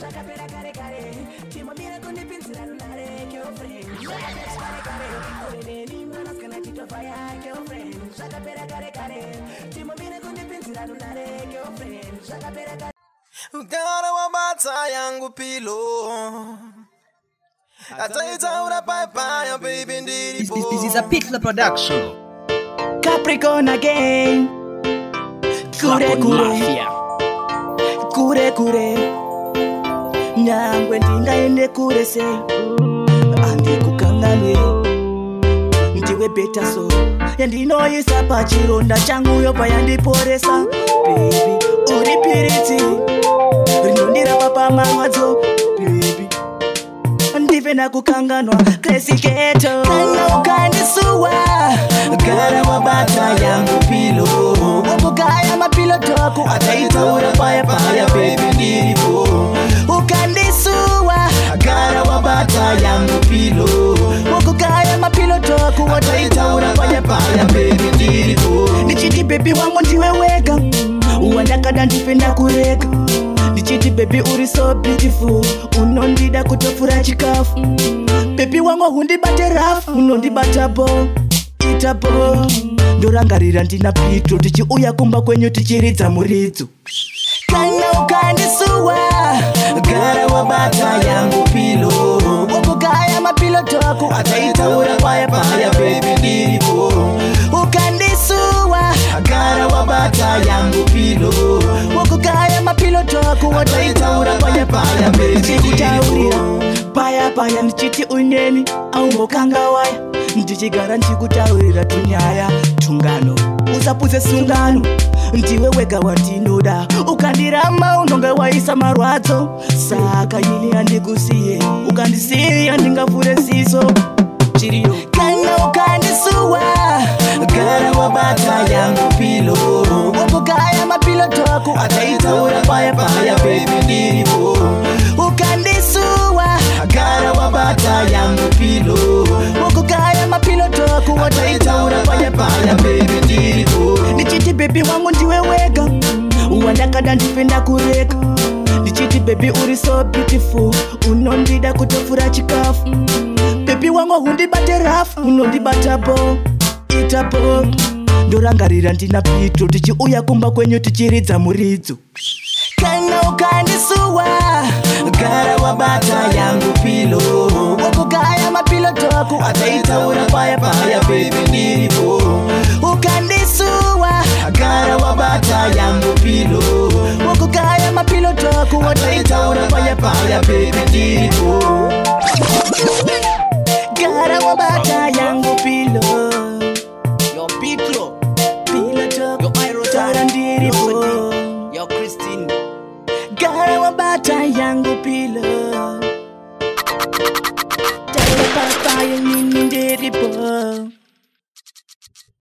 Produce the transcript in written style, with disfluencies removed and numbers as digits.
Zakapera kare kare, timamira kundipinzira runare, girlfriend. Zakapera kare kare, ureneni mwana skana titofaya, girlfriend. Zakapera kare kare, timamira kundipinzira runare, girlfriend. Zakapera kare. Gara wabata yangu pilo. Ataitaura papaya baby ndiripo. This is a Pitla production. Capricorn again. Kure kure. Kure kure. Nyangwe ndingaende kure se. Andi kukangane. Ndiwe beta so. Yandinoisa pachironda changu yopa yandiporesa. Baby, uripiriti. Rinondira papa marwadzo. Baby, ndive nakukanganwa Crazy Ghetto. Kana ukandisuwa gara wabata yangu pilo. Wakugaya mapilo toku ataitaura paya paya baby ndiripo. Ukandisuwa gara wabata yangu pilo. Wakugaya mapilo toku ataitaura paya paya baby ndiripo. Nichiti baby wangu ndiwe wega. Uwandakada ndipenda kureka. Nichiti baby uri so beautiful. Unondida kutofura chikafu. Baby wangu hundibate rafu. Unondibata bo itabo. Ndorangarira ndina pito. Tichi uya kumba kwenyu tichiridza muridzo. Kana ukandisuwa gara wabata yangu pilo. Wakugaya mapilo toku ataitaura paya paya baby ndiripo. Ukandisuwa gara wabata yangu pilo. Wakugaya mapilo toku ataitaura paya paya baby ndiripo. Paya paya ndichiti uneni au mokanga waya. Ndichigara ndichikutaurira tunyaya tungano usapuze sungano. Ndiwe wega wandinoda ukandirama unonge waisa marwadzo. Saka ini andikusiye ukandisiya ndingavhure ziso chiriyo. Kana ukandisuwa gara wabata yangu pilo. Wakugaya mapilo toku ataitaura paya paya baby ndiripo. Ukandisuwa gara wabata yangu pilo. Wakugaya mapilo toku ataitaura paya paya baby ndiripo. Nichiti baby wangu ndiwe wega. Uwandakada ndipenda kureka. Nichiti baby uri so beautiful. Unondida kutofura chikafu. Baby wangu hundibate rafu. Unondibata bo itabo. Ndorangarira ndina pito. Tichi uya kumba kwenyu tichiridza muridzo. Kana ukandisuwa gara wabata yangu pilo. Wakugaya mapilo toku ataitaura paya paya baby ndiripo. Ukandisuwa gara wabata yangu pilo. Wakugaya mapilo toku ataitaura paya paya baby ndiripo. Gara wabata yangu pilo. Yo Pitlo, Pilo toku yo Iro tara ndiripo. yo Christine. Gara wabata yangu pilo. Tara papa yangu ndiripo.